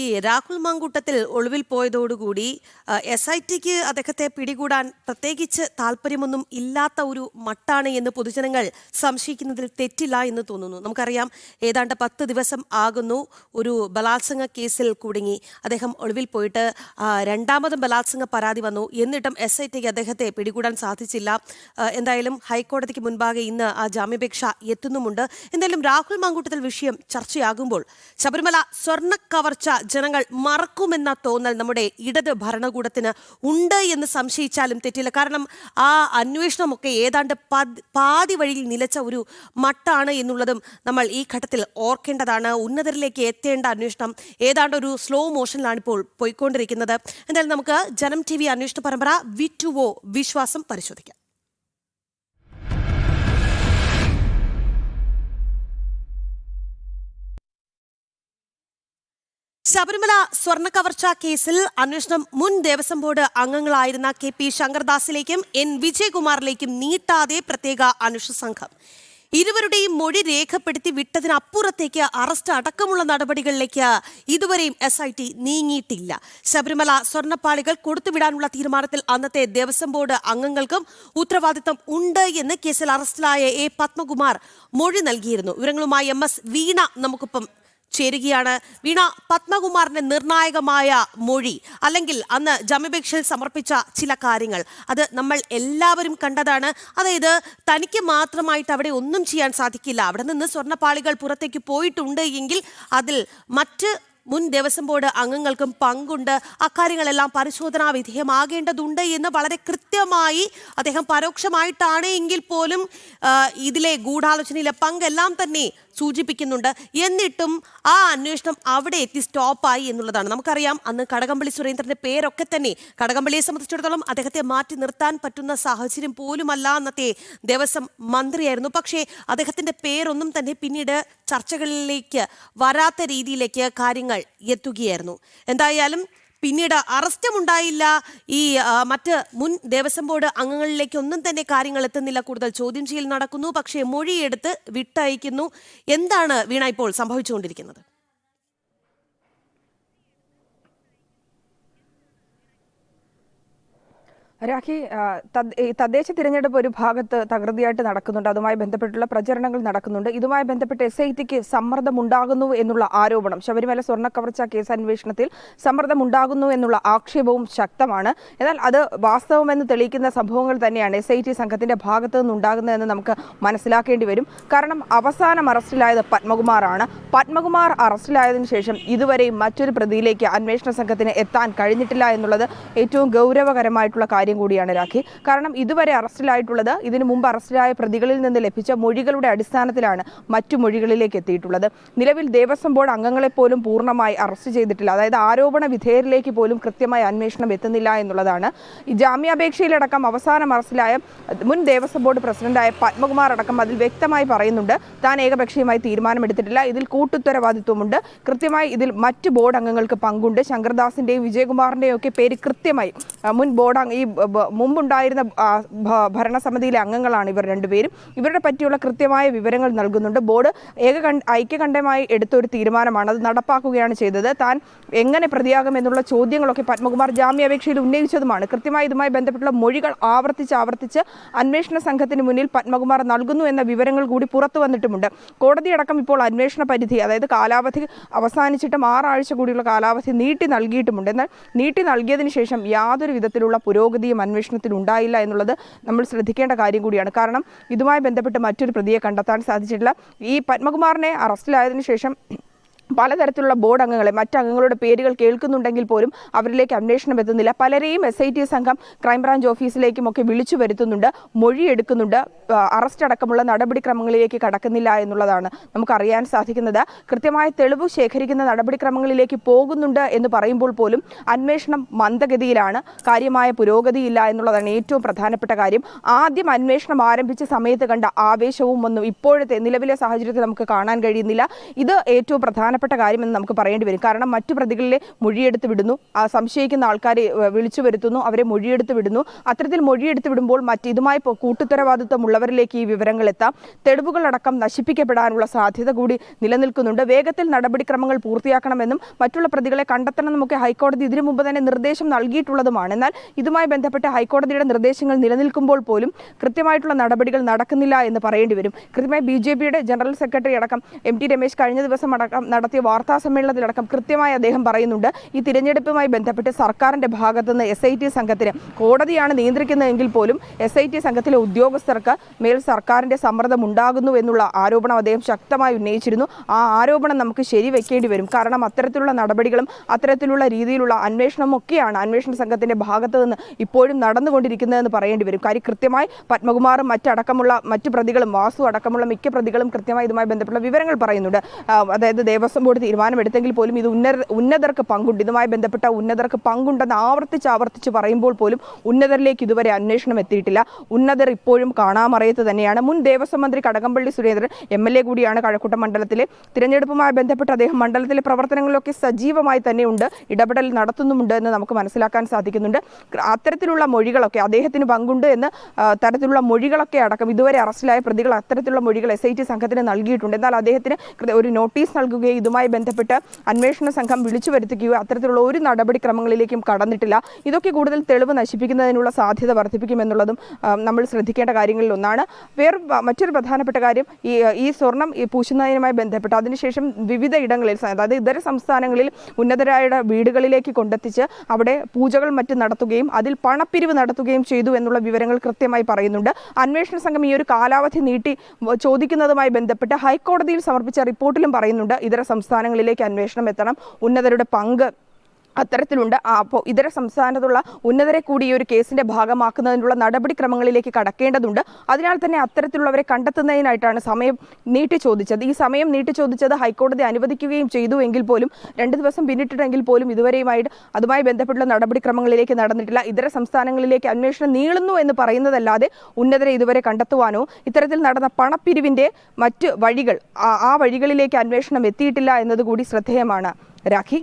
ഈ രാഹുൽ മാങ്കൂട്ടത്തിൽ ഒളിവിൽ പോയതോടുകൂടി SITക്ക് അദ്ദേഹത്തെ പിടികൂടാൻ പ്രത്യേകിച്ച് താല്പര്യമൊന്നും ഇല്ലാത്ത ഒരു മട്ടാണ് എന്ന് പൊതുജനങ്ങൾ സംശയിക്കുന്നതിൽ തെറ്റില്ല എന്ന് തോന്നുന്നു. നമുക്കറിയാം, ഏതാണ്ട് 10 ദിവസം ആകുന്നു ഒരു ബലാത്സംഗ കേസിൽ കുടുങ്ങി അദ്ദേഹം ഒളിവിൽ പോയിട്ട് രണ്ടാമതും ബലാത്സംഗ പരാതി വന്നു. എന്നിട്ടും SITക്ക് അദ്ദേഹത്തെ പിടികൂടാൻ സാധിച്ചില്ല. എന്തായാലും ഹൈക്കോടതിക്ക് മുൻപാകെ ഇന്ന് ആ ജാമ്യാപേക്ഷ എത്തുന്നുമുണ്ട്. എന്തായാലും രാഹുൽ മാങ്കൂട്ടത്തിൽ വിഷയം ചർച്ചയാകുമ്പോൾ ശബരിമല സ്വർണ്ണ കവർച്ച ജനങ്ങൾ മറക്കുമെന്ന തോന്നൽ നമ്മുടെ ഇടത് ഭരണകൂടത്തിന് ഉണ്ട് എന്ന് സംശയിച്ചാലും തെറ്റില്ല. കാരണം ആ അന്വേഷണമൊക്കെ ഏതാണ്ട് പാതി വഴിയിൽ നിലച്ച ഒരു മട്ടാണ് എന്നുള്ളതും നമ്മൾ ഈ ഘട്ടത്തിൽ ഓർക്കേണ്ടതാണ്. ഉന്നതരിലേക്ക് എത്തേണ്ട അന്വേഷണം ഏതാണ്ട് ഒരു സ്ലോ മോഷനിലാണ് ഇപ്പോൾ പോയിക്കൊണ്ടിരിക്കുന്നത്. എന്തായാലും നമുക്ക് ജനം TV അന്വേഷണ പരമ്പര V2O വിശ്വാസം പരിശോധിക്കാം. ശബരിമല സ്വർണ്ണ കവർച്ച കേസിൽ അന്വേഷണം മുൻ ദേവസ്വം ബോർഡ് അംഗങ്ങളായിരുന്ന KP ശങ്കർദാസിലേക്കും N വിജയകുമാറിലേക്കും നീട്ടാതെ പ്രത്യേക അന്വേഷണ സംഘം ഇരുവരുടെയും മൊഴി രേഖപ്പെടുത്തി വിട്ടതിനപ്പുറത്തേക്ക് അറസ്റ്റ് അടക്കമുള്ള നടപടികളിലേക്ക് ഇതുവരെയും SIT നീങ്ങിയിട്ടില്ല. ശബരിമല സ്വർണ്ണപ്പാളികൾ കൊടുത്തുവിടാനുള്ള തീരുമാനത്തിൽ അന്നത്തെ ദേവസ്വം ബോർഡ് അംഗങ്ങൾക്കും ഉത്തരവാദിത്തം ഉണ്ട് എന്ന് കേസിൽ അറസ്റ്റിലായ A പത്മകുമാർ മൊഴി നൽകിയിരുന്നു. വിവരങ്ങളുമായി MS വീണ നമുക്കൊപ്പം ചേരുകയാണ്. വീണ, പത്മകുമാറിന്റെ നിർണായകമായ മൊഴി അല്ലെങ്കിൽ അന്ന് ജാമ്യാപേക്ഷയിൽ സമർപ്പിച്ച ചില കാര്യങ്ങൾ അത് നമ്മൾ എല്ലാവരും കണ്ടതാണ്. അതായത് തനിക്ക് മാത്രമായിട്ട് അവിടെ ഒന്നും ചെയ്യാൻ സാധിക്കില്ല, അവിടെ നിന്ന് സ്വർണ്ണപ്പാളികൾ പുറത്തേക്ക് പോയിട്ടുണ്ട് എങ്കിൽ അതിൽ മറ്റ് മുൻ ദേവസ്വം ബോർഡ് അംഗങ്ങൾക്കും പങ്കുണ്ട്, അക്കാര്യങ്ങളെല്ലാം പരിശോധനാ വിധേയമാകേണ്ടതുണ്ട് എന്ന് വളരെ കൃത്യമായി അദ്ദേഹം പരോക്ഷമായിട്ടാണ് എങ്കിൽ പോലും ഇതിലെ ഗൂഢാലോചനയിലെ പങ്കെല്ലാം തന്നെ സൂചിപ്പിക്കുന്നുണ്ട്. എന്നിട്ടും ആ അന്വേഷണം അവിടെ എത്തി സ്റ്റോപ്പായി എന്നുള്ളതാണ്. നമുക്കറിയാം, അന്ന് കടകംപള്ളി സുരേന്ദ്രന്റെ പേരൊക്കെ തന്നെ കടകംപള്ളിയെ സംബന്ധിച്ചിടത്തോളം അദ്ദേഹത്തെ മാറ്റി നിർത്താൻ പറ്റുന്ന സാഹചര്യം പോലുമല്ല. അന്നത്തെ ദേവസ്വം മന്ത്രിയായിരുന്നു. പക്ഷേ അദ്ദേഹത്തിന്റെ പേരൊന്നും തന്നെ പിന്നീട് ചർച്ചകളിലേക്ക് വരാത്ത രീതിയിലേക്ക് കാര്യങ്ങൾ എത്തുകയായിരുന്നു. എന്തായാലും പിന്നീട് അറസ്റ്റും ഉണ്ടായില്ല. ഈ മറ്റ് മുൻ ദേവസ്വം ബോർഡ് അംഗങ്ങളിലേക്കൊന്നും തന്നെ കാര്യങ്ങൾ എത്തുന്നില്ല. കൂടുതൽ ചോദ്യം ചെയ്യൽ നടക്കുന്നു, പക്ഷേ മൊഴിയെടുത്ത് വിട്ടയക്കുന്നു. എന്താണ് വീണ ഇപ്പോൾ സംഭവിച്ചുകൊണ്ടിരിക്കുന്നത്? രാഖി, തദ്ദേശ തിരഞ്ഞെടുപ്പ് ഒരു ഭാഗത്ത് തകൃതിയായിട്ട് നടക്കുന്നുണ്ട്. അതുമായി ബന്ധപ്പെട്ടുള്ള പ്രചരണങ്ങൾ നടക്കുന്നുണ്ട്. ഇതുമായി ബന്ധപ്പെട്ട് SITക്ക് സമ്മർദ്ദമുണ്ടാകുന്നു എന്നുള്ള ആരോപണം, ശബരിമല സ്വർണ്ണ കവർച്ച കേസ് അന്വേഷണത്തിൽ സമ്മർദ്ദമുണ്ടാകുന്നു എന്നുള്ള ആക്ഷേപവും ശക്തമാണ്. എന്നാൽ അത് വാസ്തവമെന്ന് തെളിയിക്കുന്ന സംഭവങ്ങൾ തന്നെയാണ് SIT സംഘത്തിന്റെ ഭാഗത്തു നിന്നുണ്ടാകുന്നതെന്ന് നമുക്ക് മനസ്സിലാക്കേണ്ടി വരും. കാരണം അവസാനം അറസ്റ്റിലായത് പത്മകുമാറാണ്. പത്മകുമാർ അറസ്റ്റിലായതിനു ശേഷം ഇതുവരെയും മറ്റൊരു പ്രതിയിലേക്ക് അന്വേഷണ സംഘത്തിന് എത്താൻ കഴിഞ്ഞിട്ടില്ല എന്നുള്ളത് ഏറ്റവും ഗൗരവകരമായിട്ടുള്ള കാര്യം കൂടിയാണ് രാഖി. കാരണം ഇതുവരെ അറസ്റ്റിലായിട്ടുള്ളത് ഇതിനു മുമ്പ് അറസ്റ്റിലായ പ്രതികളിൽ നിന്ന് ലഭിച്ച മൊഴികളുടെ അടിസ്ഥാനത്തിലാണ് മറ്റു മൊഴികളിലേക്ക് എത്തിയിട്ടുള്ളത്. നിലവിൽ ദേവസ്വം ബോർഡ് അംഗങ്ങളെ പോലും പൂർണ്ണമായി അറസ്റ്റ് ചെയ്തിട്ടില്ല. അതായത് ആരോപണ വിധേയരിലേക്ക് പോലും കൃത്യമായ അന്വേഷണം എത്തുന്നില്ല എന്നുള്ളതാണ്. ഈ ജാമ്യാപേക്ഷയിലടക്കം അവസാനം അറസ്റ്റിലായ മുൻ ദേവസ്വം ബോർഡ് പ്രസിഡന്റായ പത്മകുമാർ അടക്കം അതിൽ വ്യക്തമായി പറയുന്നുണ്ട്, താൻ ഏകപക്ഷീയമായി തീരുമാനമെടുത്തിട്ടില്ല, ഇതിൽ കൂട്ടുത്തരവാദിത്വമുണ്ട്, കൃത്യമായി ഇതിൽ മറ്റ് ബോർഡ് അംഗങ്ങൾക്ക് പങ്കുണ്ട്. ശങ്കർദാസിന്റെയും വിജയകുമാറിന്റെയും ഒക്കെ പേര് കൃത്യമായി മുൻ ബോർഡ് ഈ മുമ്പുണ്ടായിരുന്ന ഭരണസമിതിയിലെ അംഗങ്ങളാണ് ഇവർ രണ്ടുപേരും. ഇവരുടെ പറ്റിയുള്ള കൃത്യമായ വിവരങ്ങൾ നൽകുന്നുണ്ട്. ബോർഡ് ഐക്യകണ്ഠമായി എടുത്തൊരു തീരുമാനമാണ്, അത് നടപ്പാക്കുകയാണ് ചെയ്തത്. താൻ എങ്ങനെ പ്രതിയാകുമെന്നുള്ള ചോദ്യങ്ങളൊക്കെ പത്മകുമാർ ജാമ്യാപേക്ഷയിൽ ഉന്നയിച്ചതുമാണ്. കൃത്യമായി ഇതുമായി ബന്ധപ്പെട്ടുള്ള മൊഴികൾ ആവർത്തിച്ച് അന്വേഷണ സംഘത്തിന് മുന്നിൽ പത്മകുമാർ നൽകുന്നു എന്ന വിവരങ്ങൾ കൂടി പുറത്തു വന്നിട്ടുമുണ്ട്. കോടതിയടക്കം ഇപ്പോൾ അന്വേഷണ പരിധി, അതായത് കാലാവധി അവസാനിച്ചിട്ടും 6 ആഴ്ച കൂടിയുള്ള കാലാവധി നീട്ടി നൽകിയിട്ടുമുണ്ട്. എന്നാൽ നീട്ടി നൽകിയതിനു ശേഷം യാതൊരു വിധത്തിലുള്ള പുരോഗതിയും അന്വേഷണത്തിൽ ഉണ്ടായില്ല എന്നുള്ളത് നമ്മൾ ശ്രദ്ധിക്കേണ്ട കാര്യം കൂടിയാണ്. കാരണം ഇതുമായി ബന്ധപ്പെട്ട് മറ്റൊരു പ്രതിയെ കണ്ടെത്താൻ സാധിച്ചിട്ടില്ല. ഈ പത്മകുമാറിനെ അറസ്റ്റിലായതിനു ശേഷം പലതരത്തിലുള്ള ബോർഡ് അംഗങ്ങളെ മറ്റംഗങ്ങളുടെ പേരുകൾ കേൾക്കുന്നുണ്ടെങ്കിൽ പോലും അവരിലേക്ക് അന്വേഷണം എത്തുന്നില്ല. പലരെയും SIT സംഘം ക്രൈംബ്രാഞ്ച് ഓഫീസിലേക്കും ഒക്കെ വിളിച്ചു വരുത്തുന്നുണ്ട്, മൊഴിയെടുക്കുന്നുണ്ട്, അറസ്റ്റ് അടക്കമുള്ള നടപടിക്രമങ്ങളിലേക്ക് കടക്കുന്നില്ല എന്നുള്ളതാണ് നമുക്കറിയാൻ സാധിക്കുന്നത്. കൃത്യമായ തെളിവ് ശേഖരിക്കുന്ന നടപടിക്രമങ്ങളിലേക്ക് പോകുന്നുണ്ട് എന്ന് പറയുമ്പോൾ പോലും അന്വേഷണം മന്ദഗതിയിലാണ്, കാര്യമായ പുരോഗതിയില്ല എന്നുള്ളതാണ് ഏറ്റവും പ്രധാനപ്പെട്ട കാര്യം. ആദ്യം അന്വേഷണം ആരംഭിച്ച സമയത്ത് കണ്ട ആവേശവും ഒന്നും ഇപ്പോഴത്തെ നിലവിലെ സാഹചര്യത്തിൽ നമുക്ക് കാണാൻ കഴിയുന്നില്ല. ഇത് ഏറ്റവും പ്രധാനപ്പെട്ട പ്രധാനപ്പെട്ട കാര്യമെന്ന് നമുക്ക് പറയേണ്ടി വരും. കാരണം മറ്റു പ്രതികളിലെ മൊഴിയെടുത്ത് വിടുന്നു, സംശയിക്കുന്ന ആൾക്കാരെ വിളിച്ചു വരുത്തുന്നു, അവരെ മൊഴിയെടുത്ത് വിടുന്നു. അത്തരത്തിൽ മൊഴിയെടുത്ത് വിടുമ്പോൾ ഇതുമായി കൂട്ടുത്തരവാദിത്വമുള്ളവരിലേക്ക് ഈ വിവരങ്ങൾ എത്താം. തെളിവുകളടക്കം നശിപ്പിക്കപ്പെടാനുള്ള സാധ്യത കൂടി നിലനിൽക്കുന്നുണ്ട്. വേഗത്തിൽ നടപടിക്രമങ്ങൾ പൂർത്തിയാക്കണമെന്നും മറ്റുള്ള പ്രതികളെ കണ്ടെത്തണമെന്നൊക്കെ ഹൈക്കോടതി ഇതിനു മുമ്പ് തന്നെ നിർദ്ദേശം നൽകിയിട്ടുള്ളതുമാണ്. എന്നാൽ ഇതുമായി ബന്ധപ്പെട്ട് ഹൈക്കോടതിയുടെ നിർദ്ദേശങ്ങൾ നിലനിൽക്കുമ്പോൾ പോലും കൃത്യമായിട്ടുള്ള നടപടികൾ നടക്കുന്നില്ല എന്ന് പറയേണ്ടി വരും. കൃത്യമായി BJPയുടെ ജനറൽ സെക്രട്ടറി അടക്കം MT രമേശ് കഴിഞ്ഞ ദിവസം നടത്തിയ വാർത്താ സമ്മേളനത്തിലടക്കം കൃത്യമായി അദ്ദേഹം പറയുന്നുണ്ട്, ഈ തിരഞ്ഞെടുപ്പുമായി ബന്ധപ്പെട്ട് സർക്കാരിന്റെ ഭാഗത്തുനിന്ന് SIT സംഘത്തിന് കോടതിയാണ് നിയന്ത്രിക്കുന്നതെങ്കിൽ പോലും SIT സംഘത്തിലെ ഉദ്യോഗസ്ഥർക്ക് മേൽ സർക്കാരിന്റെ സമ്മർദ്ദം ഉണ്ടാകുന്നു എന്നുള്ള ആരോപണം അദ്ദേഹം ശക്തമായി ഉന്നയിച്ചിരുന്നു. ആ ആരോപണം നമുക്ക് ശരിവെക്കേണ്ടി വരും. കാരണം അത്തരത്തിലുള്ള നടപടികളും അത്തരത്തിലുള്ള രീതിയിലുള്ള അന്വേഷണവും ഒക്കെയാണ് അന്വേഷണ സംഘത്തിന്റെ ഭാഗത്ത് നിന്ന് ഇപ്പോഴും നടന്നുകൊണ്ടിരിക്കുന്നതെന്ന് പറയേണ്ടി വരും. കാര്യം കൃത്യമായി പത്മകുമാറും മറ്റു പ്രതികളും വാസു അടക്കമുള്ള മിക്ക പ്രതികളും കൃത്യമായി ഇതുമായി ബന്ധപ്പെട്ട വിവരങ്ങൾ പറയുന്നുണ്ട്. അതായത് ദേവസ്വം ബോർഡ് തീരുമാനമെടുത്തെങ്കിൽ പോലും ഇത് ഉന്നതർക്ക് പങ്കുണ്ട്, ഇതുമായി ബന്ധപ്പെട്ട ഉന്നതർക്ക് പങ്കുണ്ടെന്ന് ആവർത്തിച്ച് പറയുമ്പോൾ പോലും ഉന്നതരിലേക്ക് ഇതുവരെ അന്വേഷണം എത്തിയിട്ടില്ല. ഉന്നതർ ഇപ്പോഴും കാണാമറയത്ത് തന്നെയാണ്. മുൻ ദേവസ്വം മന്ത്രി കടകംപള്ളി സുരേന്ദ്രൻ MLA കൂടിയാണ് കഴക്കൂട്ടം മണ്ഡലത്തിലെ. തിരഞ്ഞെടുപ്പുമായി ബന്ധപ്പെട്ട് അദ്ദേഹം മണ്ഡലത്തിലെ പ്രവർത്തനങ്ങളിലൊക്കെ സജീവമായി തന്നെയുണ്ട്, ഇടപെടൽ നടത്തുന്നുമുണ്ട് എന്ന് നമുക്ക് മനസ്സിലാക്കാൻ സാധിക്കുന്നുണ്ട്. അത്തരത്തിലുള്ള മൊഴികളൊക്കെ അദ്ദേഹത്തിന് പങ്കുണ്ട് എന്ന് തരത്തിലുള്ള മൊഴികളൊക്കെ അടക്കം ഇതുവരെ അറസ്റ്റിലായ പ്രതികൾ അത്തരത്തിലുള്ള മൊഴികൾ SIT സംഘത്തിന് നൽകിയിട്ടുണ്ട്. എന്നാൽ അദ്ദേഹത്തിന് ഒരു നോട്ടീസ് നൽകുകയോ ഇതുമായി ബന്ധപ്പെട്ട് അന്വേഷണ സംഘം വിളിച്ചു വരുത്തുകയോ അത്തരത്തിലുള്ള ഒരു നടപടിക്രമങ്ങളിലേക്കും കടന്നിട്ടില്ല. ഇതൊക്കെ കൂടുതൽ തെളിവ് നശിപ്പിക്കുന്നതിനുള്ള സാധ്യത വർദ്ധിപ്പിക്കുമെന്നുള്ളതും നമ്മൾ ശ്രദ്ധിക്കേണ്ട കാര്യങ്ങളിൽ ഒന്നാണ്. മറ്റൊരു പ്രധാനപ്പെട്ട കാര്യം ഈ സ്വർണം പൂശുന്നതിനുമായി ബന്ധപ്പെട്ട് അതിനുശേഷം വിവിധ ഇടങ്ങളിൽ, അതായത് ഇതര സംസ്ഥാനങ്ങളിൽ ഉന്നതരായ വീടുകളിലേക്ക് കൊണ്ടെത്തിച്ച് അവിടെ പൂജകൾ മറ്റും നടത്തുകയും അതിൽ പണപ്പിരിവ് നടത്തുകയും ചെയ്തു എന്നുള്ള വിവരങ്ങൾ കൃത്യമായി പറയുന്നുണ്ട്. അന്വേഷണ സംഘം ഈ ഒരു കാലാവധി നീട്ടി ചോദിക്കുന്നതുമായി ബന്ധപ്പെട്ട് ഹൈക്കോടതിയിൽ സമർപ്പിച്ച റിപ്പോർട്ടിലും പറയുന്നുണ്ട്, ഇതര സംസ്ഥാനങ്ങളിലേക്ക് അന്വേഷണം എത്തണം, ഉന്നതരുടെ പങ്ക് അത്തരത്തിലുണ്ട്. അപ്പോൾ ഇതര സംസ്ഥാനത്തുള്ള ഉന്നതരെ കൂടി ഈ ഒരു കേസിന്റെ ഭാഗമാക്കുന്നതിനുള്ള നടപടിക്രമങ്ങളിലേക്ക് കടക്കേണ്ടതുണ്ട്. അതിനാൽ തന്നെ അത്തരത്തിലുള്ളവരെ കണ്ടെത്തുന്നതിനായിട്ടാണ് സമയം നീട്ടി ചോദിച്ചത്. ഈ സമയം നീട്ടി ചോദിച്ചത് ഹൈക്കോടതി അനുവദിക്കുകയും ചെയ്തു എങ്കിൽ പോലും 2 ദിവസം പിന്നിട്ടിട്ടെങ്കിൽ പോലും ഇതുവരെയുമായിട്ട് അതുമായി ബന്ധപ്പെട്ടുള്ള നടപടിക്രമങ്ങളിലേക്ക് നടന്നിട്ടില്ല. ഇതര സംസ്ഥാനങ്ങളിലേക്ക് അന്വേഷണം നീളുന്നു എന്ന് പറയുന്നതല്ലാതെ ഉന്നതരെ ഇതുവരെ കണ്ടെത്തുവാനോ ഇത്തരത്തിൽ നടന്ന പണപ്പിരിവിന്റെ മറ്റ് വഴികൾ ആ വഴികളിലേക്ക് അന്വേഷണം എത്തിയിട്ടില്ല എന്നതുകൂടി ശ്രദ്ധേയമാണ്. രാഖി.